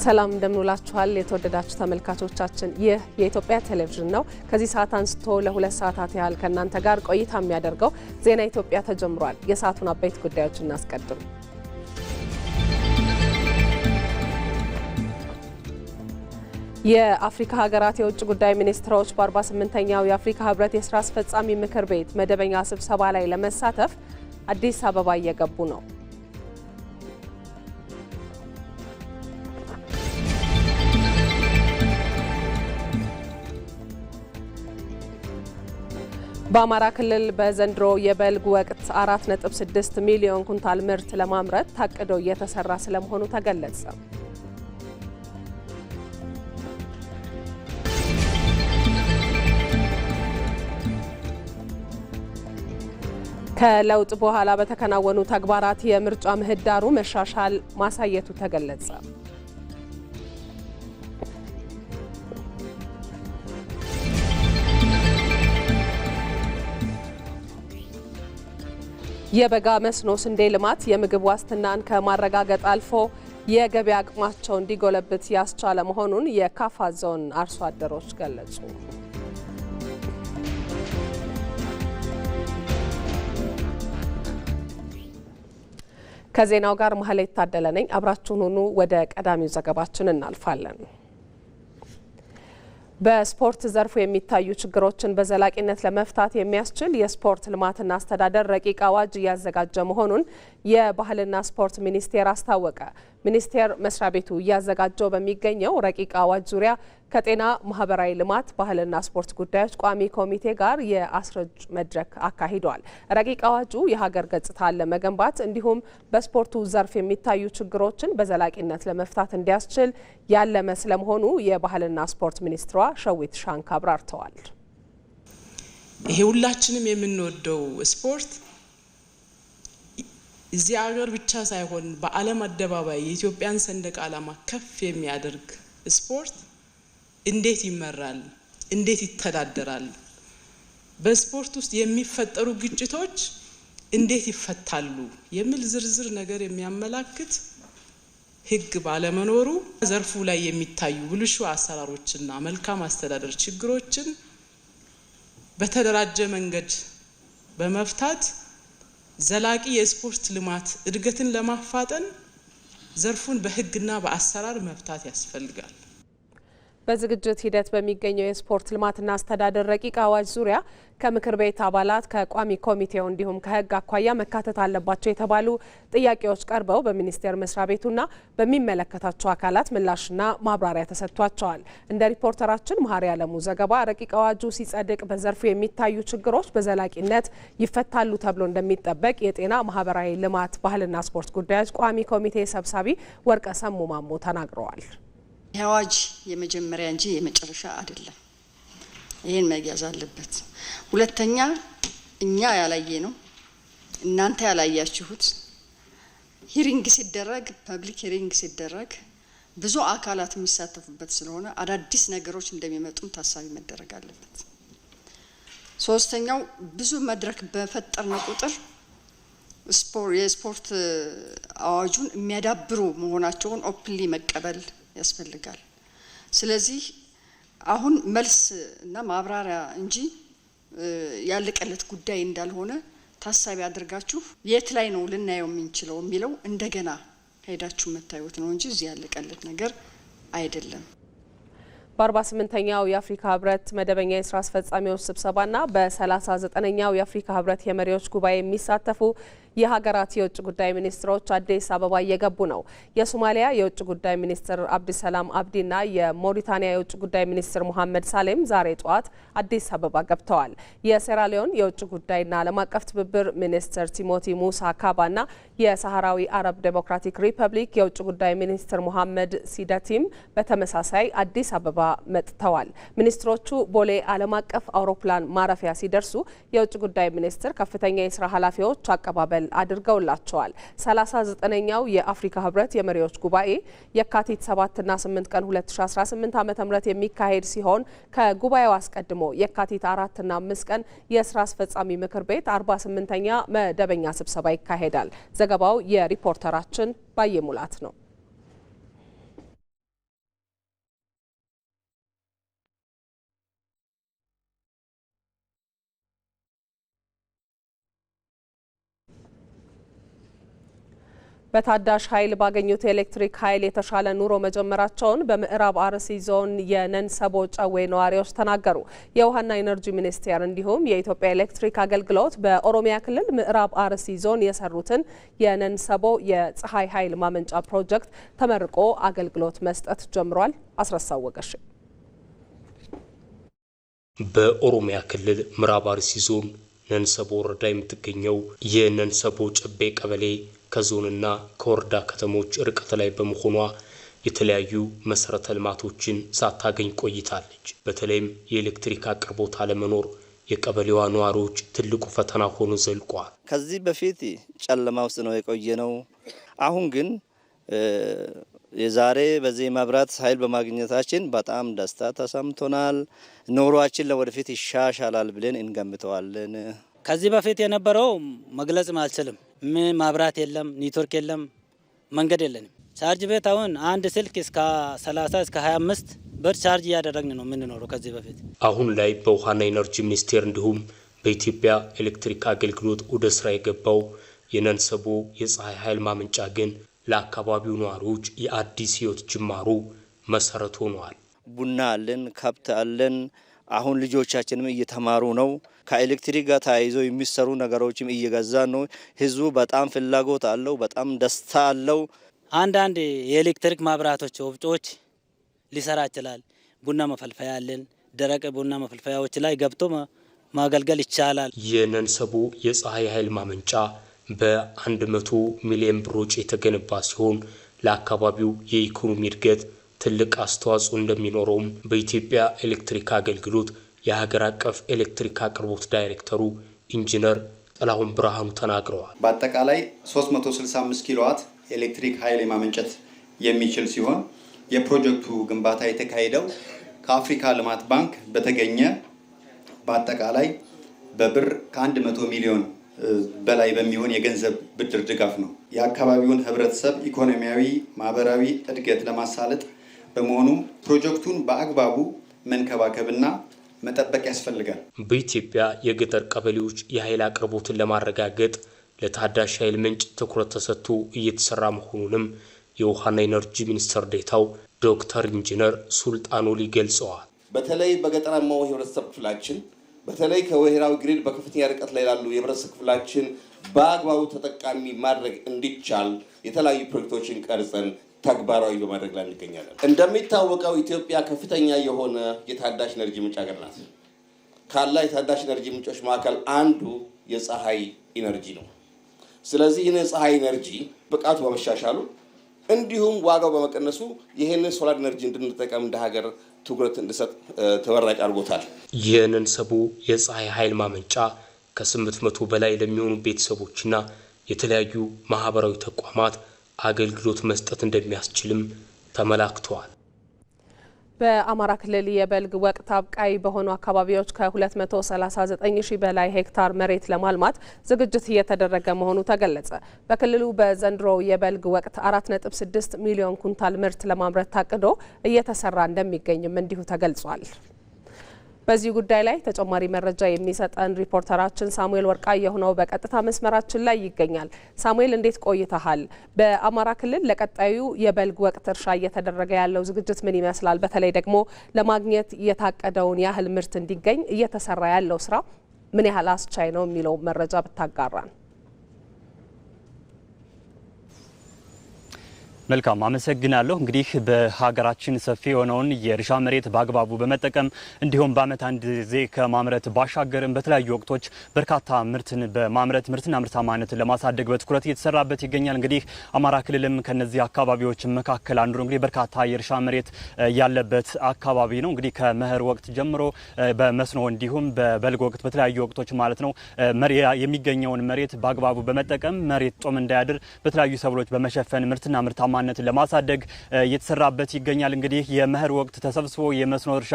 ሰላም እንደምንውላችኋል የተወደዳችሁ ተመልካቾቻችን ይህ የኢትዮጵያ ቴሌቪዥን ነው። ከዚህ ሰዓት አንስቶ ለ2 ሰዓታት ያህል ከእናንተ ጋር ቆይታ የሚያደርገው ዜና ኢትዮጵያ ተጀምሯል። የሰዓቱን አበይት ጉዳዮች እናስቀድም። የአፍሪካ ሀገራት የውጭ ጉዳይ ሚኒስትሮች በ48ኛው የአፍሪካ ህብረት የስራ አስፈጻሚ ምክር ቤት መደበኛ ስብሰባ ላይ ለመሳተፍ አዲስ አበባ እየገቡ ነው። በአማራ ክልል በዘንድሮ የበልግ ወቅት 4.6 ሚሊዮን ኩንታል ምርት ለማምረት ታቅዶ እየተሰራ ስለመሆኑ ተገለጸ። ከለውጥ በኋላ በተከናወኑ ተግባራት የምርጫ ምህዳሩ መሻሻል ማሳየቱ ተገለጸ። የበጋ መስኖ ስንዴ ልማት የምግብ ዋስትናን ከማረጋገጥ አልፎ የገበያ አቅማቸው እንዲጎለብት ያስቻለ መሆኑን የካፋ ዞን አርሶ አደሮች ገለጹ። ከዜናው ጋር መሀሌት ታደለ ነኝ። አብራችሁን ሁኑ። ወደ ቀዳሚው ዘገባችን እናልፋለን። በስፖርት ዘርፉ የሚታዩ ችግሮችን በዘላቂነት ለመፍታት የሚያስችል የስፖርት ልማትና አስተዳደር ረቂቅ አዋጅ እያዘጋጀ መሆኑን የባህልና ስፖርት ሚኒስቴር አስታወቀ። ሚኒስቴር መስሪያ ቤቱ እያዘጋጀው በሚገኘው ረቂቅ አዋጅ ዙሪያ ከጤና፣ ማህበራዊ ልማት፣ ባህልና ስፖርት ጉዳዮች ቋሚ ኮሚቴ ጋር የአስረጅ መድረክ አካሂዷል። ረቂቅ አዋጁ የሀገር ገጽታን ለመገንባት እንዲሁም በስፖርቱ ዘርፍ የሚታዩ ችግሮችን በዘላቂነት ለመፍታት እንዲያስችል ያለመ ስለመሆኑ የባህልና ስፖርት ሚኒስትሯ ሸዊት ሻንካ አብራርተዋል። ይሄ ሁላችንም የምንወደው ስፖርት እዚህ ሀገር ብቻ ሳይሆን በዓለም አደባባይ የኢትዮጵያን ሰንደቅ ዓላማ ከፍ የሚያደርግ ስፖርት እንዴት ይመራል? እንዴት ይተዳደራል? በስፖርት ውስጥ የሚፈጠሩ ግጭቶች እንዴት ይፈታሉ? የሚል ዝርዝር ነገር የሚያመላክት ሕግ ባለመኖሩ ዘርፉ ላይ የሚታዩ ብልሹ አሰራሮችና መልካም አስተዳደር ችግሮችን በተደራጀ መንገድ በመፍታት ዘላቂ የስፖርት ልማት እድገትን ለማፋጠን ዘርፉን በሕግና በአሰራር መፍታት ያስፈልጋል። በዝግጅት ሂደት በሚገኘው የስፖርት ልማትና አስተዳደር ረቂቅ አዋጅ ዙሪያ ከምክር ቤት አባላት ከቋሚ ኮሚቴው እንዲሁም ከሕግ አኳያ መካተት አለባቸው የተባሉ ጥያቄዎች ቀርበው በሚኒስቴር መስሪያ ቤቱና በሚመለከታቸው አካላት ምላሽና ማብራሪያ ተሰጥቷቸዋል። እንደ ሪፖርተራችን መሀሪ አለሙ ዘገባ ረቂቅ አዋጁ ሲጸድቅ በዘርፉ የሚታዩ ችግሮች በዘላቂነት ይፈታሉ ተብሎ እንደሚጠበቅ የጤና፣ ማህበራዊ ልማት፣ ባህልና ስፖርት ጉዳዮች ቋሚ ኮሚቴ ሰብሳቢ ወርቀ ሰሙ ማሞ ተናግረዋል። ይህ አዋጅ የመጀመሪያ እንጂ የመጨረሻ አይደለም። ይሄን መያዝ አለበት። ሁለተኛ እኛ ያላየ ነው እናንተ ያላያችሁት ሂሪንግ ሲደረግ ፐብሊክ ሂሪንግ ሲደረግ ብዙ አካላት የሚሳተፉበት ስለሆነ አዳዲስ ነገሮች እንደሚመጡም ታሳቢ መደረግ አለበት። ሶስተኛው ብዙ መድረክ በፈጠርን ቁጥር የስፖርት አዋጁን የሚያዳብሩ መሆናቸውን ኦፕንሊ መቀበል ያስፈልጋል። ስለዚህ አሁን መልስ እና ማብራሪያ እንጂ ያለቀለት ጉዳይ እንዳልሆነ ታሳቢ አድርጋችሁ የት ላይ ነው ልናየው የምንችለው የሚለው እንደገና ሄዳችሁ መታየት ነው እንጂ እዚህ ያለቀለት ነገር አይደለም። በ48ኛው የአፍሪካ ህብረት መደበኛ የስራ አስፈጻሚዎች ስብሰባና በ39ኛው የአፍሪካ ህብረት የመሪዎች ጉባኤ የሚሳተፉ የሀገራት የውጭ ጉዳይ ሚኒስትሮች አዲስ አበባ እየገቡ ነው። የሶማሊያ የውጭ ጉዳይ ሚኒስትር አብዲሰላም አብዲና የሞሪታኒያ የውጭ ጉዳይ ሚኒስትር ሙሐመድ ሳሌም ዛሬ ጠዋት አዲስ አበባ ገብተዋል። የሴራሊዮን የውጭ ጉዳይና ዓለም አቀፍ ትብብር ሚኒስትር ቲሞቲ ሙሳ ካባና የሳህራዊ አረብ ዴሞክራቲክ ሪፐብሊክ የውጭ ጉዳይ ሚኒስትር ሙሐመድ ሲዳቲም በተመሳሳይ አዲስ አበባ መጥተዋል። ሚኒስትሮቹ ቦሌ ዓለም አቀፍ አውሮፕላን ማረፊያ ሲደርሱ የውጭ ጉዳይ ሚኒስትር ከፍተኛ የስራ ኃላፊዎች አቀባበል አድርገውላቸዋል። 39ኛው የአፍሪካ ህብረት የመሪዎች ጉባኤ የካቲት 7 እና 8 ቀን 2018 ዓ.ም የሚካሄድ ሲሆን ከጉባኤው አስቀድሞ የካቲት 4 እና 5 ቀን የስራ አስፈጻሚ ምክር ቤት 48ኛ መደበኛ ስብሰባ ይካሄዳል። ዘገባው የሪፖርተራችን ባየሙላት ነው። በታዳሽ ኃይል ባገኙት የኤሌክትሪክ ኃይል የተሻለ ኑሮ መጀመራቸውን በምዕራብ አርሲ ዞን የነንሰቦ ጨዌ ነዋሪዎች ተናገሩ። የውሃና ኢነርጂ ሚኒስቴር እንዲሁም የኢትዮጵያ ኤሌክትሪክ አገልግሎት በኦሮሚያ ክልል ምዕራብ አርሲ ዞን የሰሩትን የነንሰቦ የፀሐይ ኃይል ማመንጫ ፕሮጀክት ተመርቆ አገልግሎት መስጠት ጀምሯል። አስረሳው ወገሽ በኦሮሚያ ክልል ምዕራብ አርሲ ዞን ነንሰቦ ወረዳ የምትገኘው የነንሰቦ ጨቤ ቀበሌ ከዞንና ከወረዳ ከተሞች ርቀት ላይ በመሆኗ የተለያዩ መሰረተ ልማቶችን ሳታገኝ ቆይታለች። በተለይም የኤሌክትሪክ አቅርቦት አለመኖር የቀበሌዋ ነዋሪዎች ትልቁ ፈተና ሆኖ ዘልቋል። ከዚህ በፊት ጨለማ ውስጥ ነው የቆየነው። አሁን ግን የዛሬ በዚህ መብራት ኃይል በማግኘታችን በጣም ደስታ ተሰምቶናል። ኑሯችን ለወደፊት ይሻሻላል ብለን እንገምተዋለን። ከዚህ በፊት የነበረው መግለጽም አልችልም። መብራት የለም፣ ኔትወርክ የለም፣ መንገድ የለንም። ቻርጅ ቤት አሁን አንድ ስልክ እስከ 30 እስከ 25 ብር ቻርጅ እያደረግን ነው የምንኖረው። ከዚህ በፊት አሁን ላይ በውሃና ኢነርጂ ሚኒስቴር እንዲሁም በኢትዮጵያ ኤሌክትሪክ አገልግሎት ወደ ስራ የገባው የነንሰቦ የፀሐይ ኃይል ማመንጫ ግን ለአካባቢው ነዋሪዎች የአዲስ ህይወት ጅማሩ መሰረት ሆኗል። ቡና አለን፣ ከብት አለን። አሁን ልጆቻችንም እየተማሩ ነው። ከኤሌክትሪክ ጋር ተያይዘው የሚሰሩ ነገሮችም እየገዛን ነው። ህዝቡ በጣም ፍላጎት አለው፣ በጣም ደስታ አለው። አንዳንድ የኤሌክትሪክ ማብራቶች ወፍጮች ሊሰራ ይችላል። ቡና መፈልፈያ አለን። ደረቅ ቡና መፈልፈያዎች ላይ ገብቶ ማገልገል ይቻላል። የነንሰቦ የፀሐይ ኃይል ማመንጫ በ100 ሚሊዮን ብር ወጪ የተገነባ ሲሆን ለአካባቢው የኢኮኖሚ እድገት ትልቅ አስተዋጽኦ እንደሚኖረውም በኢትዮጵያ ኤሌክትሪክ አገልግሎት የሀገር አቀፍ ኤሌክትሪክ አቅርቦት ዳይሬክተሩ ኢንጂነር ጥላሁን ብርሃኑ ተናግረዋል። በአጠቃላይ 365 ኪሎዋት ኤሌክትሪክ ኃይል የማመንጨት የሚችል ሲሆን የፕሮጀክቱ ግንባታ የተካሄደው ከአፍሪካ ልማት ባንክ በተገኘ በአጠቃላይ በብር ከ100 ሚሊዮን በላይ በሚሆን የገንዘብ ብድር ድጋፍ ነው። የአካባቢውን ህብረተሰብ ኢኮኖሚያዊ፣ ማህበራዊ እድገት ለማሳለጥ በመሆኑ ፕሮጀክቱን በአግባቡ መንከባከብና መጠበቅ ያስፈልጋል። በኢትዮጵያ የገጠር ቀበሌዎች የኃይል አቅርቦትን ለማረጋገጥ ለታዳሽ ኃይል ምንጭ ትኩረት ተሰጥቶ እየተሰራ መሆኑንም የውሃና ኢነርጂ ሚኒስትር ዴኤታው ዶክተር ኢንጂነር ሱልጣን ኦሊ ገልጸዋል። በተለይ በገጠራማው የህብረተሰብ ክፍላችን በተለይ ከብሔራዊ ግሪድ በከፍተኛ ርቀት ላይ ያሉ የህብረተሰብ ክፍላችን በአግባቡ ተጠቃሚ ማድረግ እንዲቻል የተለያዩ ፕሮጀክቶችን ቀርጸን ተግባራዊ በማድረግ ላይ እንገኛለን። እንደሚታወቀው ኢትዮጵያ ከፍተኛ የሆነ የታዳሽ ኤነርጂ ምንጭ ሀገር ናት። ካላ የታዳሽ ኤነርጂ ምንጮች መካከል አንዱ የፀሐይ ኢነርጂ ነው። ስለዚህ ይህን የፀሐይ ኢነርጂ ብቃቱ በመሻሻሉ እንዲሁም ዋጋው በመቀነሱ ይህንን ሶላር ኢነርጂ እንድንጠቀም እንደ ሀገር ትኩረት እንድሰጥ ተወራጭ አድርጎታል። የነንሰቦ የፀሐይ ኃይል ማመንጫ ከ800 በላይ ለሚሆኑ ቤተሰቦችና የተለያዩ ማህበራዊ ተቋማት አገልግሎት መስጠት እንደሚያስችልም ተመላክተዋል። በአማራ ክልል የበልግ ወቅት አብቃይ በሆኑ አካባቢዎች ከ239 ሺህ በላይ ሄክታር መሬት ለማልማት ዝግጅት እየተደረገ መሆኑ ተገለጸ። በክልሉ በዘንድሮው የበልግ ወቅት 4.6 ሚሊዮን ኩንታል ምርት ለማምረት ታቅዶ እየተሰራ እንደሚገኝም እንዲሁ ተገልጿል። በዚህ ጉዳይ ላይ ተጨማሪ መረጃ የሚሰጠን ሪፖርተራችን ሳሙኤል ወርቃየሁ ነው በቀጥታ መስመራችን ላይ ይገኛል። ሳሙኤል እንዴት ቆይተሃል? በአማራ ክልል ለቀጣዩ የበልግ ወቅት እርሻ እየተደረገ ያለው ዝግጅት ምን ይመስላል? በተለይ ደግሞ ለማግኘት የታቀደውን ያህል ምርት እንዲገኝ እየተሰራ ያለው ስራ ምን ያህል አስቻይ ነው የሚለው መረጃ ብታጋራን። መልካም አመሰግናለሁ። እንግዲህ በሀገራችን ሰፊ የሆነውን የእርሻ መሬት በአግባቡ በመጠቀም እንዲሁም በዓመት አንድ ጊዜ ከማምረት ባሻገርም በተለያዩ ወቅቶች በርካታ ምርትን በማምረት ምርትና ምርታማነትን ለማሳደግ በትኩረት እየተሰራበት ይገኛል። እንግዲህ አማራ ክልልም ከነዚህ አካባቢዎች መካከል አንዱ ነው። እንግዲህ በርካታ የእርሻ መሬት ያለበት አካባቢ ነው። እንግዲህ ከመኸር ወቅት ጀምሮ በመስኖ እንዲሁም በበልግ ወቅት በተለያዩ ወቅቶች ማለት ነው የሚገኘውን መሬት በአግባቡ በመጠቀም መሬት ጦም እንዳያድር በተለያዩ ሰብሎች በመሸፈን ምርትና ምርታማ ምርታማነትን ለማሳደግ እየተሰራበት ይገኛል። እንግዲህ የመኸር ወቅት ተሰብስቦ የመስኖ እርሻ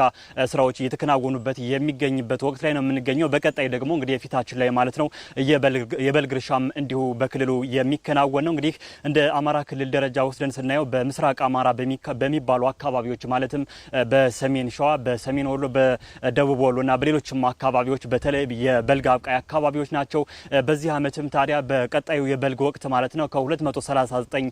ስራዎች እየተከናወኑበት የሚገኝበት ወቅት ላይ ነው የምንገኘው። በቀጣይ ደግሞ እንግዲህ የፊታችን ላይ ማለት ነው የበልግ እርሻም እንዲሁ በክልሉ የሚከናወን ነው። እንግዲህ እንደ አማራ ክልል ደረጃ ወስደን ስናየው በምስራቅ አማራ በሚባሉ አካባቢዎች ማለትም በሰሜን ሸዋ፣ በሰሜን ወሎ፣ በደቡብ ወሎና በሌሎችም አካባቢዎች በተለይ የበልግ አብቃይ አካባቢዎች ናቸው። በዚህ ዓመትም ታዲያ በቀጣዩ የበልግ ወቅት ማለት ነው ከ239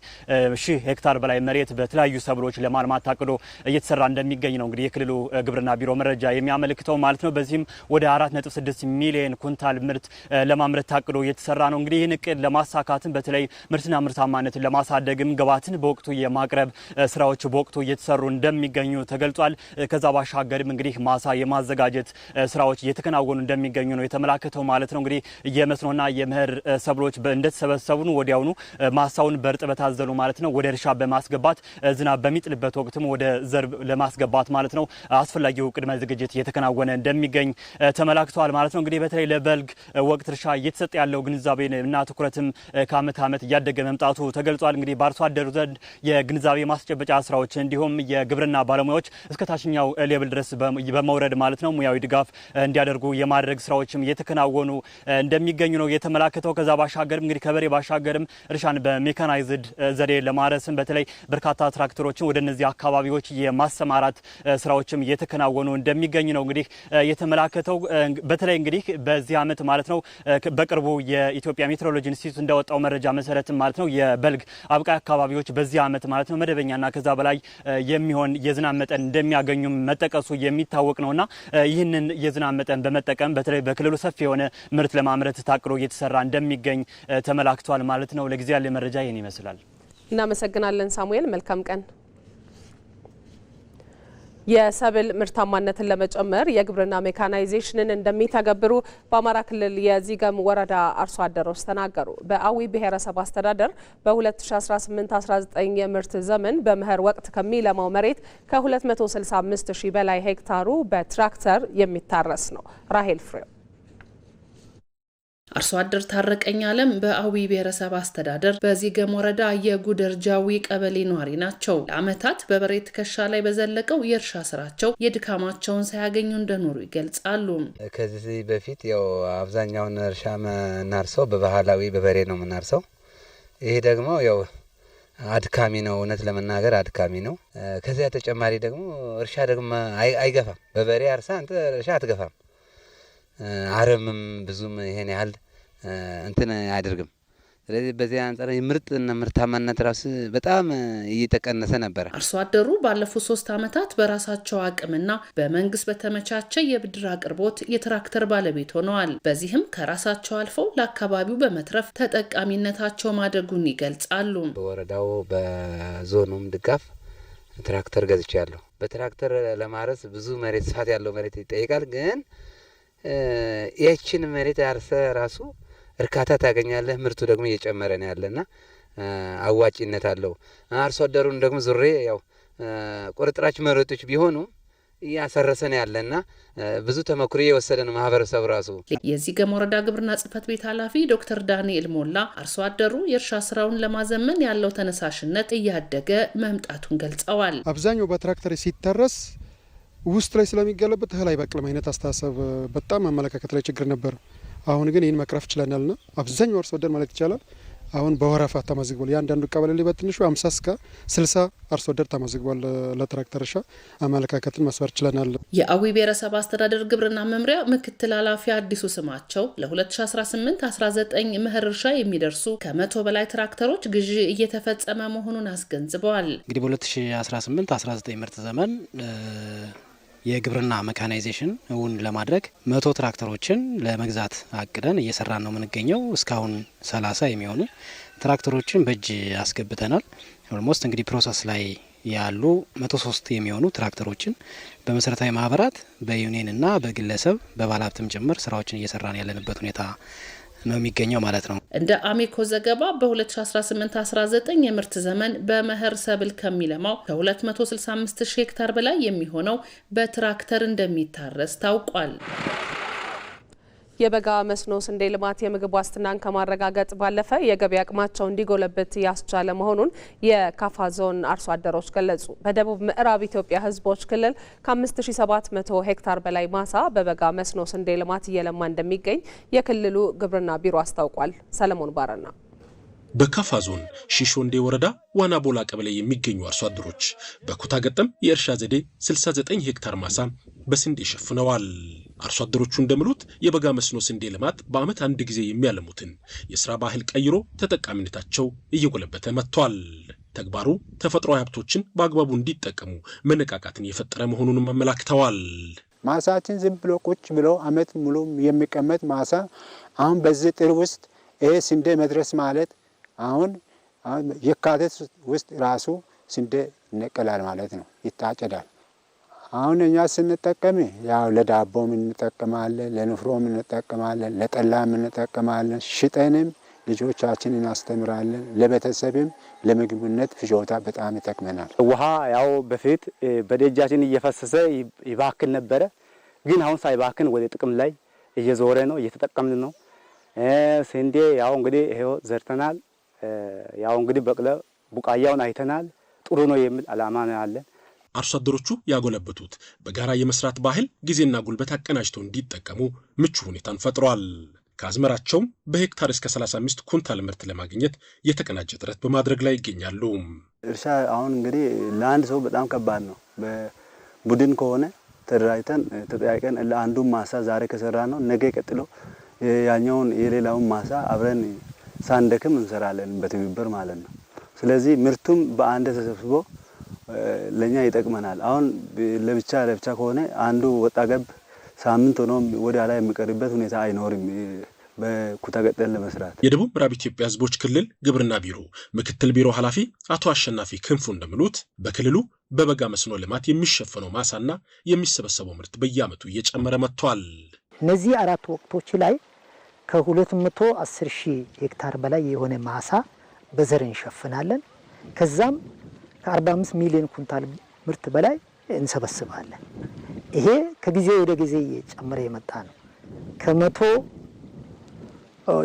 ሺህ ሄክታር በላይ መሬት በተለያዩ ሰብሎች ለማልማት ታቅዶ እየተሰራ እንደሚገኝ ነው እንግዲህ የክልሉ ግብርና ቢሮ መረጃ የሚያመለክተው ማለት ነው። በዚህም ወደ 4.6 ሚሊዮን ኩንታል ምርት ለማምረት ታቅዶ እየተሰራ ነው። እንግዲህ ይህን እቅድ ለማሳካትም በተለይ ምርትና ምርታማነትን ለማሳደግም ግብዓትን በወቅቱ የማቅረብ ስራዎች በወቅቱ እየተሰሩ እንደሚገኙ ተገልጿል። ከዛ ባሻገርም እንግዲህ ማሳ የማዘጋጀት ስራዎች እየተከናወኑ እንደሚገኙ ነው የተመላከተው ማለት ነው። እንግዲህ የመስኖና የመኸር ሰብሎች እንደተሰበሰቡ ወዲያውኑ ማሳውን በእርጥበት አዘሉ ማለት ነው ወደ እርሻ በማስገባት ዝናብ በሚጥልበት ወቅትም ወደ ዘር ለማስገባት ማለት ነው አስፈላጊው ቅድመ ዝግጅት እየተከናወነ እንደሚገኝ ተመላክቷል ማለት ነው። እንግዲህ በተለይ ለበልግ ወቅት እርሻ እየተሰጠ ያለው ግንዛቤና ትኩረትም ከዓመት ዓመት እያደገ መምጣቱ ተገልጿል። እንግዲህ በአርሶ አደሩ ዘንድ የግንዛቤ ማስጨበጫ ስራዎች እንዲሁም የግብርና ባለሙያዎች እስከ ታችኛው ሌቭል ድረስ በመውረድ ማለት ነው ሙያዊ ድጋፍ እንዲያደርጉ የማድረግ ስራዎችም እየተከናወኑ እንደሚገኙ ነው የተመላከተው። ከዛ ባሻገርም እንግዲህ ከበሬ ባሻገርም እርሻን በሜካናይዝድ ዘዴ ለማረስም በተለይ በርካታ ትራክተሮችን ወደ እነዚህ አካባቢዎች የማሰማራት ስራዎችም እየተከናወኑ እንደሚገኝ ነው እንግዲህ የተመላከተው። በተለይ እንግዲህ በዚህ ዓመት ማለት ነው በቅርቡ የኢትዮጵያ ሜትሮሎጂ ኢንስቲትዩት እንዳወጣው መረጃ መሰረት ማለት ነው የበልግ አብቃይ አካባቢዎች በዚህ ዓመት ማለት ነው መደበኛና ከዛ በላይ የሚሆን የዝናብ መጠን እንደሚያገኙ መጠቀሱ የሚታወቅ ነውና ይህንን የዝናብ መጠን በመጠቀም በተለይ በክልሉ ሰፊ የሆነ ምርት ለማምረት ታቅዶ እየተሰራ እንደሚገኝ ተመላክቷል ማለት ነው። ለጊዜ ያለ መረጃ ይህን ይመስላል። እናመሰግናለን ሳሙኤል። መልካም ቀን። የሰብል ምርታማነትን ለመጨመር የግብርና ሜካናይዜሽንን እንደሚተገብሩ በአማራ ክልል የዚገም ወረዳ አርሶ አደሮች ተናገሩ። በአዊ ብሔረሰብ አስተዳደር በ2018-19 የምርት ዘመን በመኸር ወቅት ከሚለማው መሬት ከ265 ሺህ በላይ ሄክታሩ በትራክተር የሚታረስ ነው። ራሄል ፍሬው አርሶ አደር ታረቀኝ አለም በአዊ ብሔረሰብ አስተዳደር በዚገም ወረዳ የጉደር ጃዊ ቀበሌ ነዋሪ ናቸው። ለዓመታት በበሬ ትከሻ ላይ በዘለቀው የእርሻ ስራቸው የድካማቸውን ሳያገኙ እንደኖሩ ይገልጻሉ። ከዚህ በፊት ያው አብዛኛውን እርሻ ምናርሰው በባህላዊ በበሬ ነው ምናርሰው። ይሄ ደግሞ ያው አድካሚ ነው፣ እውነት ለመናገር አድካሚ ነው። ከዚያ ተጨማሪ ደግሞ እርሻ ደግሞ አይገፋም። በበሬ አርሳ አንተ እርሻ አትገፋም። አረምም ብዙም ይሄን ያህል እንትን አያደርግም። ስለዚህ በዚህ አንጻር ምርጥና ምርታማነት ራስ በጣም እየተቀነሰ ነበር። አርሶ አደሩ ባለፉት 3 ዓመታት በራሳቸው አቅምና በመንግስት በተመቻቸ የብድር አቅርቦት የትራክተር ባለቤት ሆነዋል። በዚህም ከራሳቸው አልፈው ለአካባቢው በመትረፍ ተጠቃሚነታቸው ማደጉን ይገልጻሉ። በወረዳው በዞኑም ድጋፍ ትራክተር ገዝቻለሁ። በትራክተር ለማረስ ብዙ መሬት ስፋት ያለው መሬት ይጠይቃል። ግን ይህችን መሬት አርሰ ራሱ እርካታ ታገኛለህ። ምርቱ ደግሞ እየጨመረ ነው ያለና አዋጭነት አለው። አርሶ አደሩን ደግሞ ዙሬ ያው ቁርጥራች መሬቶች ቢሆኑ እያሰረሰን ያለና ብዙ ተመክሮ የወሰደ ነው ማህበረሰብ ራሱ። የዚገም ወረዳ ግብርና ጽሕፈት ቤት ኃላፊ ዶክተር ዳንኤል ሞላ አርሶ አደሩ የእርሻ ስራውን ለማዘመን ያለው ተነሳሽነት እያደገ መምጣቱን ገልጸዋል። አብዛኛው በትራክተር ሲታረስ ውስጥ ላይ ስለሚገለበት እህል አይበቅልም አይነት አስተሳሰብ በጣም አመለካከት ላይ ችግር ነበር። አሁን ግን ይህን መቅረፍ ችለናልና አብዛኛው አርሶ አደር ማለት ይቻላል አሁን በወረፋ ተመዝግቧል። ያንዳንዱ ቀበሌ ላይ በትንሹ 50 እስከ 60 አርሶ አደር ተመዝግቧል። ለትራክተር እርሻ አመለካከትን መስፈር ችለናል። የአዊ ብሔረሰብ አስተዳደር ግብርና መምሪያ ምክትል ኃላፊ አዲሱ ስማቸው ለ2018-19 መኸር እርሻ የሚደርሱ ከ100 በላይ ትራክተሮች ግዢ እየተፈጸመ መሆኑን አስገንዝበዋል። እንግዲህ በ2018-19 ምርት ዘመን የግብርና ሜካናይዜሽን እውን ለማድረግ 100 ትራክተሮችን ለመግዛት አቅደን እየሰራን ነው የምንገኘው። እስካሁን 30 የሚሆኑ ትራክተሮችን በእጅ አስገብተናል። ኦልሞስት እንግዲህ ፕሮሰስ ላይ ያሉ 103 የሚሆኑ ትራክተሮችን በመሰረታዊ ማህበራት በዩኒየንና በግለሰብ በባለሀብትም ጭምር ስራዎችን እየሰራን ያለንበት ሁኔታ ነው የሚገኘው ማለት ነው። እንደ አሜኮ ዘገባ በ2018-19 የምርት ዘመን በመኸር ሰብል ከሚለማው ከ265 ሺህ ሄክታር በላይ የሚሆነው በትራክተር እንደሚታረስ ታውቋል። የበጋ መስኖ ስንዴ ልማት የምግብ ዋስትናን ከማረጋገጥ ባለፈ የገበያ አቅማቸው እንዲጎለብት ያስቻለ መሆኑን የካፋ ዞን አርሶ አደሮች ገለጹ። በደቡብ ምዕራብ ኢትዮጵያ ሕዝቦች ክልል ከ5700 ሄክታር በላይ ማሳ በበጋ መስኖ ስንዴ ልማት እየለማ እንደሚገኝ የክልሉ ግብርና ቢሮ አስታውቋል። ሰለሞን ባረና በካፋ ዞን ሺሾንዴ ወረዳ ዋና ቦላ ቀበሌ የሚገኙ አርሶ አደሮች በኩታ ገጠም የእርሻ ዘዴ 69 ሄክታር ማሳ በስንዴ ሸፍነዋል። አርሶ አደሮቹ እንደሚሉት የበጋ መስኖ ስንዴ ልማት በዓመት አንድ ጊዜ የሚያለሙትን የሥራ ባህል ቀይሮ ተጠቃሚነታቸው እየጎለበተ መጥቷል። ተግባሩ ተፈጥሯዊ ሀብቶችን በአግባቡ እንዲጠቀሙ መነቃቃትን የፈጠረ መሆኑንም አመላክተዋል። ማሳችን ዝም ብሎ ቁጭ ብሎ ዓመት ሙሉ የሚቀመጥ ማሳ አሁን በዚህ ጥር ውስጥ ይሄ ስንዴ መድረስ ማለት አሁን የካቲት ውስጥ ራሱ ስንዴ ይነቀላል ማለት ነው፣ ይታጨዳል። አሁን እኛ ስንጠቀም ያው ለዳቦም እንጠቀማለን፣ ለንፍሮም እንጠቀማለን፣ ለጠላም እንጠቀማለን። ሽጠንም ልጆቻችንን እናስተምራለን። ለቤተሰብም ለምግብነት ፍጆታ በጣም ይጠቅመናል። ውሃ ያው በፊት በደጃችን እየፈሰሰ ይባክን ነበረ፣ ግን አሁን ሳይባክን ወደ ጥቅም ላይ እየዞረ ነው፣ እየተጠቀምን ነው። ስንዴ ያው እንግዲህ ይሄው ዘርተናል። ያው እንግዲህ በቅለ ቡቃያውን አይተናል። ጥሩ ነው የሚል አላማ ነው ያለን። አርሶ አደሮቹ ያጎለበቱት በጋራ የመስራት ባህል ጊዜና ጉልበት አቀናጅተው እንዲጠቀሙ ምቹ ሁኔታን ፈጥሯል። ከአዝመራቸውም በሄክታር እስከ 35 ኩንታል ምርት ለማግኘት የተቀናጀ ጥረት በማድረግ ላይ ይገኛሉ። እርሻ አሁን እንግዲህ ለአንድ ሰው በጣም ከባድ ነው። በቡድን ከሆነ ተደራጅተን ተጠያይቀን ለአንዱን ማሳ ዛሬ ከሰራ ነው ነገ ቀጥሎ ያኛውን የሌላውን ማሳ አብረን ሳንደክም እንሰራለን በትብብር ማለት ነው። ስለዚህ ምርቱም በአንድ ተሰብስቦ ለኛ ይጠቅመናል። አሁን ለብቻ ከሆነ አንዱ ወጣ ገብ ሳምንት ሆኖ ወደ ኋላ የሚቀርበት ሁኔታ አይኖርም። በኩታ ገጠም ለመስራት የደቡብ ምዕራብ ኢትዮጵያ ሕዝቦች ክልል ግብርና ቢሮ ምክትል ቢሮ ኃላፊ አቶ አሸናፊ ክንፉ እንደሚሉት በክልሉ በበጋ መስኖ ልማት የሚሸፈነው ማሳና የሚሰበሰበው ምርት በየዓመቱ እየጨመረ መጥቷል። እነዚህ አራት ወቅቶች ላይ ከ210 ሺህ ሄክታር በላይ የሆነ ማሳ በዘር እንሸፍናለን። ከዛም ከ45 ሚሊዮን ኩንታል ምርት በላይ እንሰበስባለን። ይሄ ከጊዜ ወደ ጊዜ እየጨመረ የመጣ ነው። ከ100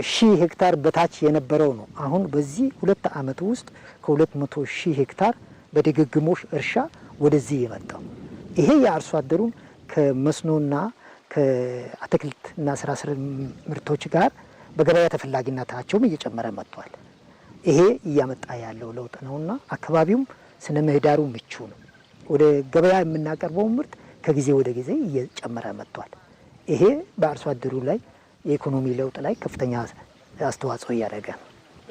ሺህ ሄክታር በታች የነበረው ነው። አሁን በዚህ 2 ዓመት ውስጥ ከ200 ሺህ ሄክታር በድግግሞሽ እርሻ ወደዚህ የመጣው ይሄ የአርሶ አደሩን ከመስኖና ከአትክልትና ስራ ምርቶች ጋር በገበያ ተፈላጊነታቸውም እየጨመረ መጥቷል። ይሄ እያመጣ ያለው ለውጥ ነውና አካባቢውም ስነ ምህዳሩ ምቹ ነው። ወደ ገበያ የምናቀርበው ምርት ከጊዜ ወደ ጊዜ እየጨመረ መጥቷል። ይሄ በአርሶ አደሩ ላይ የኢኮኖሚ ለውጥ ላይ ከፍተኛ አስተዋጽኦ እያደረገ ነው።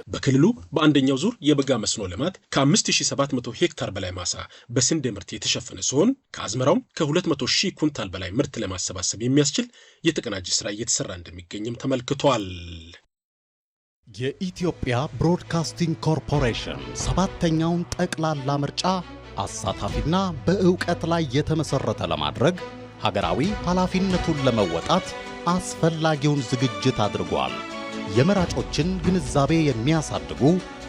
በክልሉ በአንደኛው ዙር የበጋ መስኖ ልማት ከ5700 ሄክታር በላይ ማሳ በስንዴ ምርት የተሸፈነ ሲሆን ከአዝመራውም ከ200 ሺህ ኩንታል በላይ ምርት ለማሰባሰብ የሚያስችል የተቀናጀ ስራ እየተሰራ እንደሚገኝም ተመልክቷል። የኢትዮጵያ ብሮድካስቲንግ ኮርፖሬሽን 7ኛውን ጠቅላላ ምርጫ አሳታፊና በእውቀት ላይ የተመሰረተ ለማድረግ ሀገራዊ ኃላፊነቱን ለመወጣት አስፈላጊውን ዝግጅት አድርጓል። የመራጮችን ግንዛቤ የሚያሳድጉ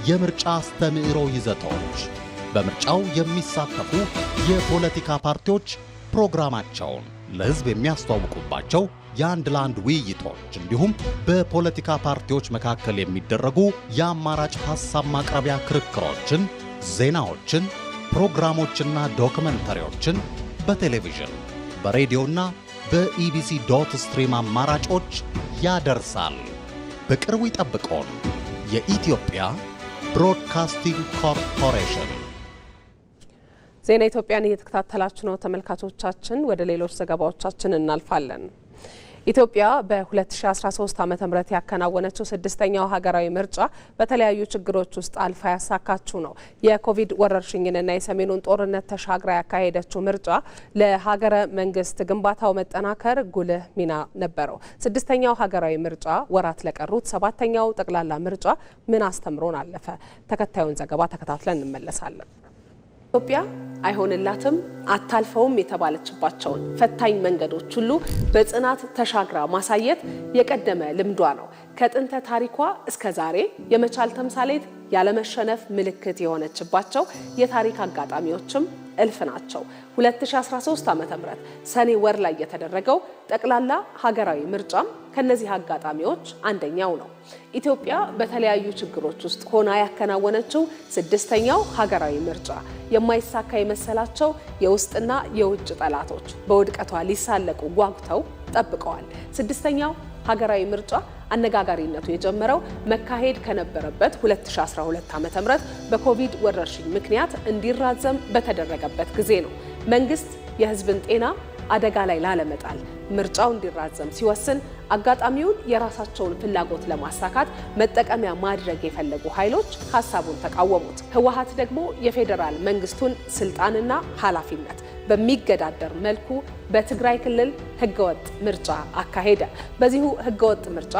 የምርጫ አስተምህሮ ይዘቶች፣ በምርጫው የሚሳተፉ የፖለቲካ ፓርቲዎች ፕሮግራማቸውን ለሕዝብ የሚያስተዋውቁባቸው የአንድ ለአንድ ውይይቶች እንዲሁም በፖለቲካ ፓርቲዎች መካከል የሚደረጉ የአማራጭ ሐሳብ ማቅረቢያ ክርክሮችን፣ ዜናዎችን፣ ፕሮግራሞችና ዶክመንተሪዎችን በቴሌቪዥን በሬዲዮና በኢቢሲ ዶት ስትሪም አማራጮች ያደርሳል። በቅርቡ ይጠብቁን። የኢትዮጵያ ብሮድካስቲንግ ኮርፖሬሽን። ዜና ኢትዮጵያን እየተከታተላችሁ ነው ተመልካቾቻችን። ወደ ሌሎች ዘገባዎቻችን እናልፋለን። ኢትዮጵያ በ2013 ዓ.ም ያከናወነችው 6ኛው ሀገራዊ ምርጫ በተለያዩ ችግሮች ውስጥ አልፋ ያሳካችው ነው። የኮቪድ ወረርሽኝንና የሰሜኑን ጦርነት ተሻግራ ያካሄደችው ምርጫ ለሀገረ መንግስት ግንባታው መጠናከር ጉልህ ሚና ነበረው። 6ኛው ሀገራዊ ምርጫ ወራት ለቀሩት 7ኛው ጠቅላላ ምርጫ ምን አስተምሮን አለፈ? ተከታዩን ዘገባ ተከታትለን እንመለሳለን። ኢትዮጵያ አይሆንላትም አታልፈውም የተባለችባቸውን ፈታኝ መንገዶች ሁሉ በጽናት ተሻግራ ማሳየት የቀደመ ልምዷ ነው። ከጥንተ ታሪኳ እስከ ዛሬ የመቻል ተምሳሌት፣ ያለመሸነፍ ምልክት የሆነችባቸው የታሪክ አጋጣሚዎችም እልፍ ናቸው። 2013 ዓ.ም ሰኔ ወር ላይ የተደረገው ጠቅላላ ሀገራዊ ምርጫም ከነዚህ አጋጣሚዎች አንደኛው ነው። ኢትዮጵያ በተለያዩ ችግሮች ውስጥ ሆና ያከናወነችው 6ኛው ሀገራዊ ምርጫ የማይሳካ የመሰላቸው የውስጥና የውጭ ጠላቶች በውድቀቷ ሊሳለቁ ጓጉተው ጠብቀዋል። 6ኛው ሀገራዊ ምርጫ አነጋጋሪነቱ የጀመረው መካሄድ ከነበረበት 2012 ዓ.ም በኮቪድ ወረርሽኝ ምክንያት እንዲራዘም በተደረገበት ጊዜ ነው። መንግስት የህዝብን ጤና አደጋ ላይ ላለመጣል ምርጫው እንዲራዘም ሲወስን አጋጣሚውን የራሳቸውን ፍላጎት ለማሳካት መጠቀሚያ ማድረግ የፈለጉ ኃይሎች ሐሳቡን ተቃወሙት። ህወሓት ደግሞ የፌዴራል መንግስቱን ስልጣንና ኃላፊነት በሚገዳደር መልኩ በትግራይ ክልል ህገወጥ ምርጫ አካሄደ። በዚሁ ህገወጥ ምርጫ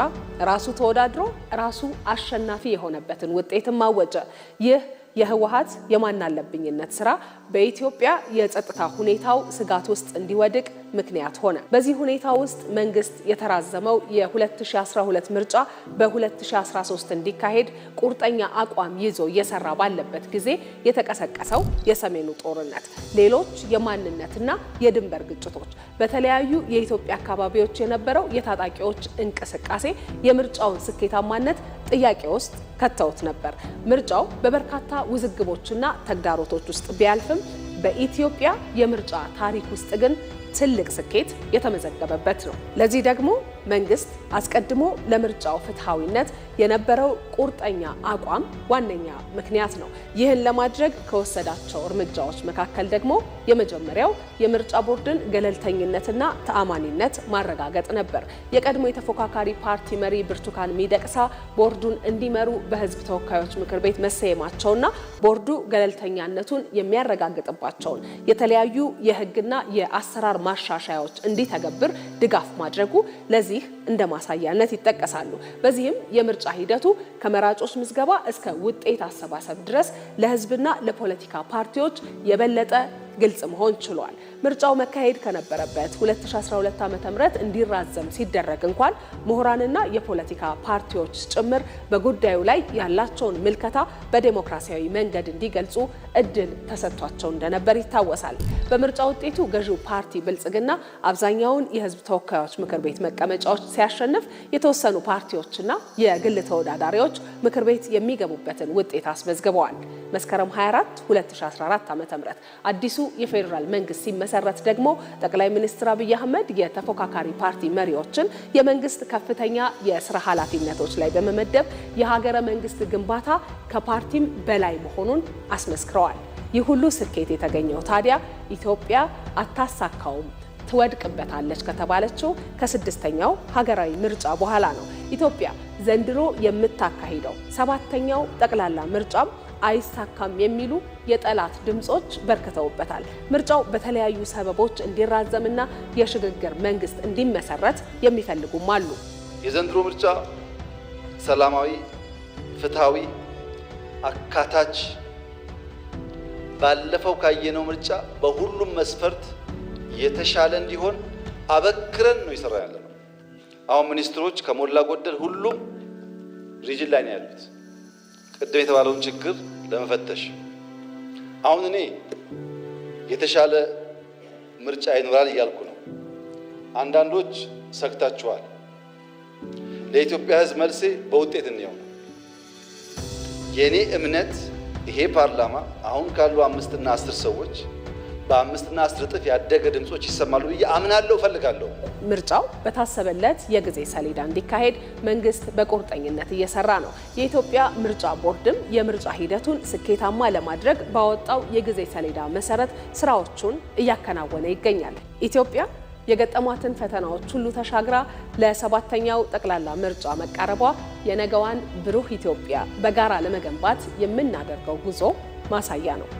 ራሱ ተወዳድሮ ራሱ አሸናፊ የሆነበትን ውጤትም አወጀ። ይህ የህወሓት የማናለብኝነት ስራ በኢትዮጵያ የጸጥታ ሁኔታው ስጋት ውስጥ እንዲወድቅ ምክንያት ሆነ። በዚህ ሁኔታ ውስጥ መንግስት የተራዘመው የ2012 ምርጫ በ2013 እንዲካሄድ ቁርጠኛ አቋም ይዞ እየሰራ ባለበት ጊዜ የተቀሰቀሰው የሰሜኑ ጦርነት፣ ሌሎች የማንነትና የድንበር ግጭቶች፣ በተለያዩ የኢትዮጵያ አካባቢዎች የነበረው የታጣቂዎች እንቅስቃሴ የምርጫውን ስኬታማነት ጥያቄ ውስጥ ከተውት ነበር። ምርጫው በበርካታ ውዝግቦችና ተግዳሮቶች ውስጥ ቢያልፍም በኢትዮጵያ የምርጫ ታሪክ ውስጥ ግን ትልቅ ስኬት የተመዘገበበት ነው። ለዚህ ደግሞ መንግስት አስቀድሞ ለምርጫው ፍትሃዊነት የነበረው ቁርጠኛ አቋም ዋነኛ ምክንያት ነው። ይህን ለማድረግ ከወሰዳቸው እርምጃዎች መካከል ደግሞ የመጀመሪያው የምርጫ ቦርድን ገለልተኝነትና ተአማኒነት ማረጋገጥ ነበር። የቀድሞ የተፎካካሪ ፓርቲ መሪ ብርቱካን ሚደቅሳ ቦርዱን እንዲመሩ በህዝብ ተወካዮች ምክር ቤት መሰየማቸውና ቦርዱ ገለልተኛነቱን የሚያረጋግጥባቸውን የተለያዩ የህግና የአሰራር ማሻሻያዎች እንዲተገብር ድጋፍ ማድረጉ ለዚህ እንደ ማሳያነት ይጠቀሳሉ። በዚህም የምርጫ ሂደቱ ከመራጮች ምዝገባ እስከ ውጤት አሰባሰብ ድረስ ለህዝብና ለፖለቲካ ፓርቲዎች የበለጠ ግልጽ መሆን ችሏል። ምርጫው መካሄድ ከነበረበት 2012 ዓ.ም እንዲራዘም ሲደረግ እንኳን ምሁራንና የፖለቲካ ፓርቲዎች ጭምር በጉዳዩ ላይ ያላቸውን ምልከታ በዲሞክራሲያዊ መንገድ እንዲገልጹ እድል ተሰጥቷቸው እንደነበር ይታወሳል። በምርጫ ውጤቱ ገዢው ፓርቲ ብልጽግና አብዛኛውን የህዝብ ተወካዮች ምክር ቤት መቀመጫዎች ሲያሸንፍ፣ የተወሰኑ ፓርቲዎችና የግል ተወዳዳሪዎች ምክር ቤት የሚገቡበትን ውጤት አስመዝግበዋል። መስከረም 24 2014 ዓ.ም አዲሱ የፌዴራል መንግስት ሲመሰረት ደግሞ ጠቅላይ ሚኒስትር አብይ አህመድ የተፎካካሪ ፓርቲ መሪዎችን የመንግስት ከፍተኛ የስራ ኃላፊነቶች ላይ በመመደብ የሀገረ መንግስት ግንባታ ከፓርቲም በላይ መሆኑን አስመስክረዋል። ይህ ሁሉ ስኬት የተገኘው ታዲያ ኢትዮጵያ አታሳካውም ትወድቅበታለች ከተባለችው ከ6ኛው ሀገራዊ ምርጫ በኋላ ነው። ኢትዮጵያ ዘንድሮ የምታካሂደው 7ኛው ጠቅላላ ምርጫም አይሳካም የሚሉ የጠላት ድምጾች በርክተውበታል። ምርጫው በተለያዩ ሰበቦች እንዲራዘምና የሽግግር መንግስት እንዲመሰረት የሚፈልጉም አሉ። የዘንድሮ ምርጫ ሰላማዊ፣ ፍትሃዊ፣ አካታች ባለፈው ካየነው ምርጫ በሁሉም መስፈርት የተሻለ እንዲሆን አበክረን ነው ይሰራ ያለነው። አሁን ሚኒስትሮች ከሞላ ጎደል ሁሉም ሪጅን ላይ ነው ያሉት ቅድም የተባለውን ችግር ለመፈተሽ። አሁን እኔ የተሻለ ምርጫ ይኖራል እያልኩ ነው። አንዳንዶች ሰግታችኋል። ለኢትዮጵያ ሕዝብ መልሴ በውጤት እንየው ነው። የኔ እምነት ይሄ ፓርላማ አሁን ካሉ 5 እና 10 ሰዎች በ5 እና 10 እጥፍ ያደገ ድምጾች ይሰማሉ ብዬ አምናለሁ፣ እፈልጋለሁ። ምርጫው በታሰበለት የጊዜ ሰሌዳ እንዲካሄድ መንግስት በቁርጠኝነት እየሰራ ነው። የኢትዮጵያ ምርጫ ቦርድም የምርጫ ሂደቱን ስኬታማ ለማድረግ ባወጣው የጊዜ ሰሌዳ መሰረት ስራዎቹን እያከናወነ ይገኛል። ኢትዮጵያ የገጠሟትን ፈተናዎች ሁሉ ተሻግራ ለ7ኛው ጠቅላላ ምርጫ መቃረቧ የነገዋን ብሩህ ኢትዮጵያ በጋራ ለመገንባት የምናደርገው ጉዞ ማሳያ ነው።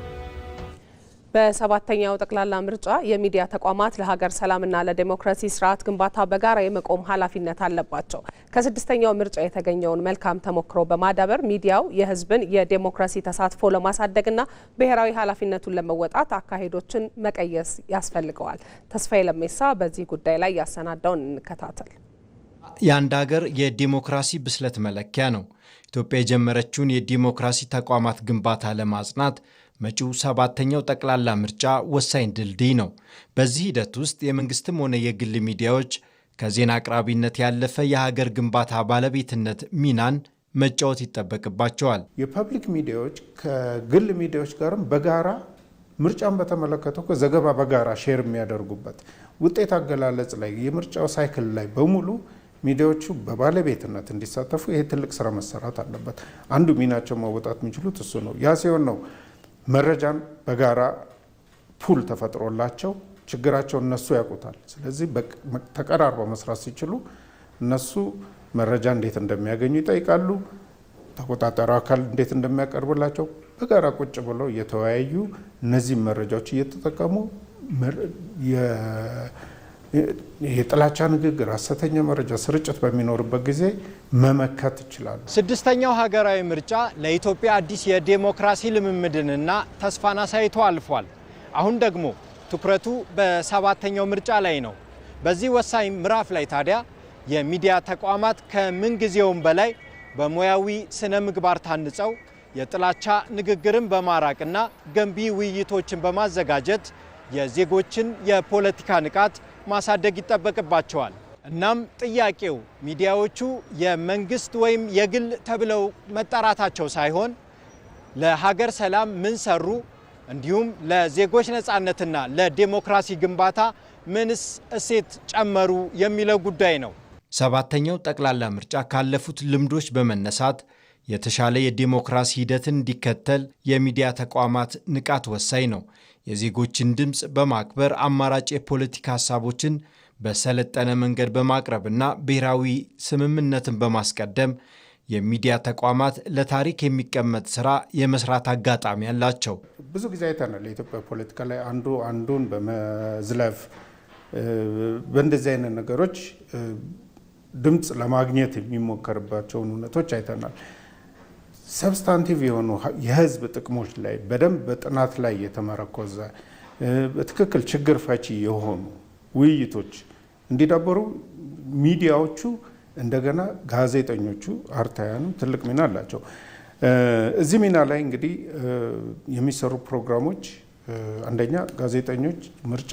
በ7ኛው ጠቅላላ ምርጫ የሚዲያ ተቋማት ለሀገር ሰላምና ለዲሞክራሲ ስርዓት ግንባታ በጋራ የመቆም ኃላፊነት አለባቸው። ከ6ኛው ምርጫ የተገኘውን መልካም ተሞክሮ በማዳበር ሚዲያው የህዝብን የዲሞክራሲ ተሳትፎ ለማሳደግና ብሔራዊ ኃላፊነቱን ለመወጣት አካሄዶችን መቀየስ ያስፈልገዋል። ተስፋዬ ለሜሳ በዚህ ጉዳይ ላይ ያሰናዳውን እንከታተል። የአንድ ሀገር የዲሞክራሲ ብስለት መለኪያ ነው። ኢትዮጵያ የጀመረችውን የዲሞክራሲ ተቋማት ግንባታ ለማጽናት መጪው 7ኛው ጠቅላላ ምርጫ ወሳኝ ድልድይ ነው። በዚህ ሂደት ውስጥ የመንግስትም ሆነ የግል ሚዲያዎች ከዜና አቅራቢነት ያለፈ የሀገር ግንባታ ባለቤትነት ሚናን መጫወት ይጠበቅባቸዋል። የፐብሊክ ሚዲያዎች ከግል ሚዲያዎች ጋርም በጋራ ምርጫን በተመለከተ ዘገባ በጋራ ሼር የሚያደርጉበት ውጤት አገላለጽ ላይ የምርጫው ሳይክል ላይ በሙሉ ሚዲያዎቹ በባለቤትነት እንዲሳተፉ ይሄ ትልቅ ስራ መሰራት አለበት። አንዱ ሚናቸው መወጣት የሚችሉት እሱ ነው። ያ ሲሆን ነው መረጃን በጋራ ፑል ተፈጥሮላቸው ችግራቸውን እነሱ ያውቁታል። ስለዚህ ተቀራርበው መስራት ሲችሉ እነሱ መረጃ እንዴት እንደሚያገኙ ይጠይቃሉ። ተቆጣጣሪው አካል እንዴት እንደሚያቀርብላቸው በጋራ ቁጭ ብለው እየተወያዩ እነዚህ መረጃዎች እየተጠቀሙ የጥላቻ ንግግር፣ ሐሰተኛ መረጃ ስርጭት በሚኖርበት ጊዜ መመከት ይችላሉ። 6ኛው ሀገራዊ ምርጫ ለኢትዮጵያ አዲስ የዴሞክራሲ ልምምድንና ተስፋን አሳይቶ አልፏል። አሁን ደግሞ ትኩረቱ በ7ኛው ምርጫ ላይ ነው። በዚህ ወሳኝ ምዕራፍ ላይ ታዲያ የሚዲያ ተቋማት ከምንጊዜውም በላይ በሙያዊ ስነ ምግባር ታንጸው የጥላቻ ንግግርን በማራቅና ገንቢ ውይይቶችን በማዘጋጀት የዜጎችን የፖለቲካ ንቃት ማሳደግ ይጠበቅባቸዋል። እናም ጥያቄው ሚዲያዎቹ የመንግስት ወይም የግል ተብለው መጠራታቸው ሳይሆን ለሀገር ሰላም ምን ሰሩ፣ እንዲሁም ለዜጎች ነጻነትና ለዲሞክራሲ ግንባታ ምንስ እሴት ጨመሩ የሚለው ጉዳይ ነው። 7ኛው ጠቅላላ ምርጫ ካለፉት ልምዶች በመነሳት የተሻለ የዲሞክራሲ ሂደትን እንዲከተል የሚዲያ ተቋማት ንቃት ወሳኝ ነው። የዜጎችን ድምፅ በማክበር አማራጭ የፖለቲካ ሀሳቦችን በሰለጠነ መንገድ በማቅረብና ብሔራዊ ስምምነትን በማስቀደም የሚዲያ ተቋማት ለታሪክ የሚቀመጥ ስራ የመስራት አጋጣሚ ያላቸው። ብዙ ጊዜ አይተናል። የኢትዮጵያ ፖለቲካ ላይ አንዱ አንዱን በመዝለፍ በእንደዚህ አይነት ነገሮች ድምፅ ለማግኘት የሚሞከርባቸውን እውነቶች አይተናል። ሰብስታንቲቭ የሆኑ የህዝብ ጥቅሞች ላይ በደንብ በጥናት ላይ የተመረኮዘ በትክክል ችግር ፈቺ የሆኑ ውይይቶች እንዲዳበሩ ሚዲያዎቹ እንደገና ጋዜጠኞቹ አርታያኑ ትልቅ ሚና አላቸው። እዚህ ሚና ላይ እንግዲህ የሚሰሩ ፕሮግራሞች አንደኛ ጋዜጠኞች ምርጫ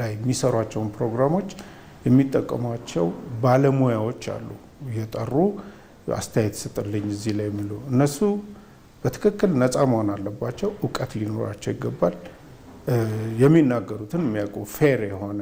ላይ የሚሰሯቸውን ፕሮግራሞች የሚጠቀሟቸው ባለሙያዎች አሉ። እየጠሩ አስተያየት ስጥልኝ እዚህ ላይ የሚሉ እነሱ በትክክል ነፃ መሆን አለባቸው። እውቀት ሊኖራቸው ይገባል። የሚናገሩትን የሚያውቁ ፌር የሆነ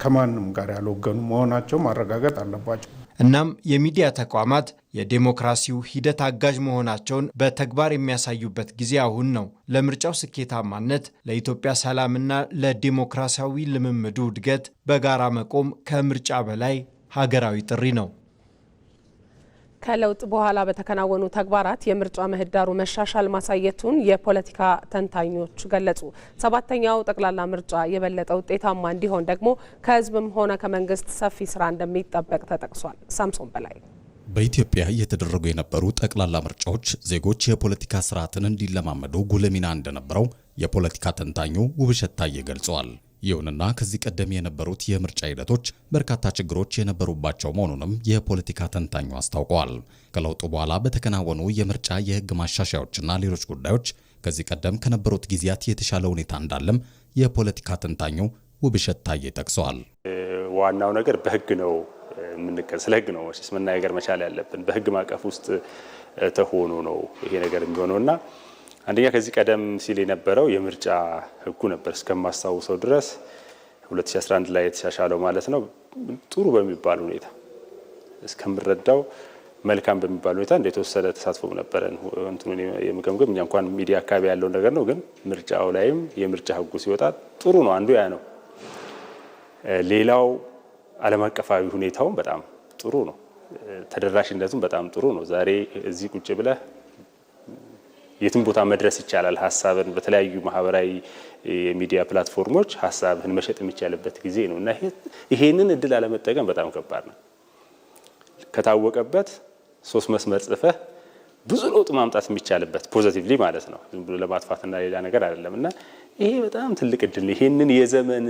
ከማንም ጋር ያልወገኑ መሆናቸው ማረጋገጥ አለባቸው። እናም የሚዲያ ተቋማት የዴሞክራሲው ሂደት አጋዥ መሆናቸውን በተግባር የሚያሳዩበት ጊዜ አሁን ነው። ለምርጫው ስኬታማነት፣ ለኢትዮጵያ ሰላምና ለዲሞክራሲያዊ ልምምዱ እድገት በጋራ መቆም ከምርጫ በላይ ሀገራዊ ጥሪ ነው። ከለውጥ በኋላ በተከናወኑ ተግባራት የምርጫ ምህዳሩ መሻሻል ማሳየቱን የፖለቲካ ተንታኞች ገለጹ። 7ኛው ጠቅላላ ምርጫ የበለጠ ውጤታማ እንዲሆን ደግሞ ከህዝብም ሆነ ከመንግስት ሰፊ ስራ እንደሚጠበቅ ተጠቅሷል። ሳምሶን በላይ በኢትዮጵያ እየተደረጉ የነበሩ ጠቅላላ ምርጫዎች ዜጎች የፖለቲካ ስርዓትን እንዲለማመዱ ጉልህ ሚና እንደነበረው የፖለቲካ ተንታኙ ውብሸት ታዬ ገልጸዋል። ይሁንና ከዚህ ቀደም የነበሩት የምርጫ ሂደቶች በርካታ ችግሮች የነበሩባቸው መሆኑንም የፖለቲካ ተንታኙ አስታውቀዋል። ከለውጡ በኋላ በተከናወኑ የምርጫ የህግ ማሻሻያዎችና ሌሎች ጉዳዮች ከዚህ ቀደም ከነበሩት ጊዜያት የተሻለ ሁኔታ እንዳለም የፖለቲካ ተንታኙ ውብሸት ታዬ ጠቅሰዋል። ዋናው ነገር በህግ ነው። ስለ ህግ ነው መናገር መቻል ያለብን። በህግ ማዕቀፍ ውስጥ ተሆኖ ነው ይሄ ነገር የሚሆነውና አንደኛ ከዚህ ቀደም ሲል የነበረው የምርጫ ህጉ ነበር እስከማስታውሰው ድረስ 2011 ላይ የተሻሻለው ማለት ነው። ጥሩ በሚባል ሁኔታ እስከምረዳው መልካም በሚባል ሁኔታ እንደተወሰደ ተሳትፎ ነበረ። እንትኑን የመገምገም እኛ እንኳን ሚዲያ አካባቢ ያለው ነገር ነው። ግን ምርጫው ላይም የምርጫ ህጉ ሲወጣ ጥሩ ነው። አንዱ ያ ነው። ሌላው ዓለም አቀፋዊ ሁኔታውም በጣም ጥሩ ነው። ተደራሽነቱም በጣም ጥሩ ነው። ዛሬ እዚህ ቁጭ ብለህ የትም ቦታ መድረስ ይቻላል። ሀሳብን በተለያዩ ማህበራዊ የሚዲያ ፕላትፎርሞች ሀሳብን መሸጥ የሚቻልበት ጊዜ ነው እና ይሄንን እድል አለመጠቀም በጣም ከባድ ነው። ከታወቀበት 3 መስመር ጽፈህ ብዙ ለውጥ ማምጣት የሚቻልበት ፖዚቲቭሊ ማለት ነው። ዝም ብሎ ለማጥፋትና ሌላ ነገር አይደለም እና ይሄ በጣም ትልቅ እድል ነው። ይሄንን የዘመን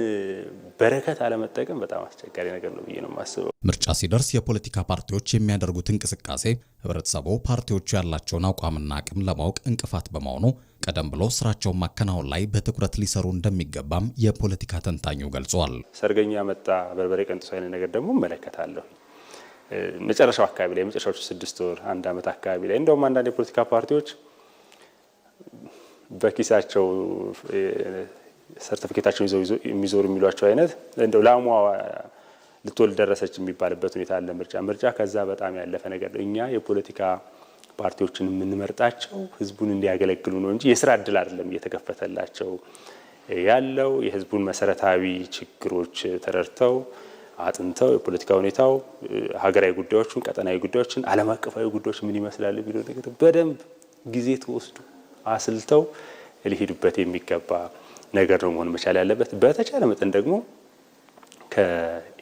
በረከት አለመጠቀም በጣም አስቸጋሪ ነገር ነው ብዬ ነው የማስበው። ምርጫ ሲደርስ የፖለቲካ ፓርቲዎች የሚያደርጉት እንቅስቃሴ ህብረተሰቡ ፓርቲዎቹ ያላቸውን አቋምና አቅም ለማወቅ እንቅፋት በመሆኑ ቀደም ብሎ ስራቸውን ማከናወን ላይ በትኩረት ሊሰሩ እንደሚገባም የፖለቲካ ተንታኙ ገልጿል። ሰርገኛ መጣ በርበሬ ቀንጥሶ አይነት ነገር ደግሞ እመለከታለሁ። መጨረሻው አካባቢ ላይ መጨረሻዎቹ 6 ወር 1 ዓመት አካባቢ ላይ እንደውም አንዳንድ የፖለቲካ ፓርቲዎች በኪሳቸው ሰርቲፊኬታቸውን ይዘው የሚዞሩ የሚሏቸው አይነት እንደው ላሟ ልትወልድ ደረሰች የሚባልበት ሁኔታ አለ። ምርጫ ከዛ በጣም ያለፈ ነገር ነው። እኛ የፖለቲካ ፓርቲዎችን የምንመርጣቸው ህዝቡን እንዲያገለግሉ ነው እንጂ የስራ እድል አይደለም እየተከፈተላቸው ያለው። የህዝቡን መሰረታዊ ችግሮች ተረድተው አጥንተው የፖለቲካ ሁኔታው፣ ሀገራዊ ጉዳዮችን፣ ቀጠናዊ ጉዳዮችን፣ ዓለም አቀፋዊ ጉዳዮች ምን ይመስላል የሚለው ነገር በደንብ ጊዜ ተወስዶ አስልተው ሊሄዱበት የሚገባ ነገር ነው መሆን መቻል ያለበት። በተቻለ መጠን ደግሞ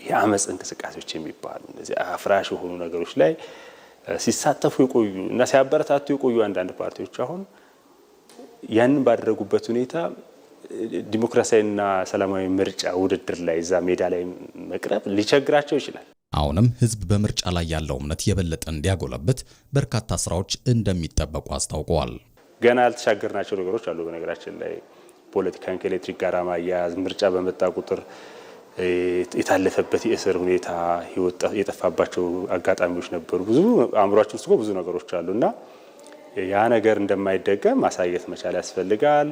የአመጽ እንቅስቃሴዎች የሚባሉ እነዚህ አፍራሽ የሆኑ ነገሮች ላይ ሲሳተፉ የቆዩ እና ሲያበረታቱ የቆዩ አንዳንድ ፓርቲዎች አሁን ያንን ባደረጉበት ሁኔታ ዲሞክራሲያዊና ሰላማዊ ምርጫ ውድድር ላይ እዛ ሜዳ ላይ መቅረብ ሊቸግራቸው ይችላል። አሁንም ህዝብ በምርጫ ላይ ያለው እምነት የበለጠ እንዲያጎለብት በርካታ ስራዎች እንደሚጠበቁ አስታውቀዋል። ገና ያልተሻገርናቸው ነገሮች አሉ። በነገራችን ላይ ፖለቲካን ከኤሌክትሪክ ጋር ማያያዝ፣ ምርጫ በመጣ ቁጥር የታለፈበት የእስር ሁኔታ የጠፋባቸው አጋጣሚዎች ነበሩ። ብዙ አእምሯችን ውስጥ ብዙ ነገሮች አሉና ያ ነገር እንደማይደገም ማሳየት መቻል ያስፈልጋል።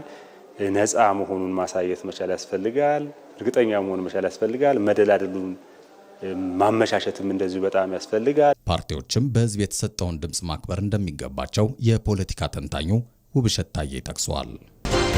ነፃ መሆኑን ማሳየት መቻል ያስፈልጋል። እርግጠኛ መሆን መቻል ያስፈልጋል። መደላደሉን ማመቻቸትም እንደዚሁ በጣም ያስፈልጋል። ፓርቲዎችም በህዝብ የተሰጠውን ድምጽ ማክበር እንደሚገባቸው የፖለቲካ ተንታኙ ውብሸት ታዬ ጠቅሰዋል።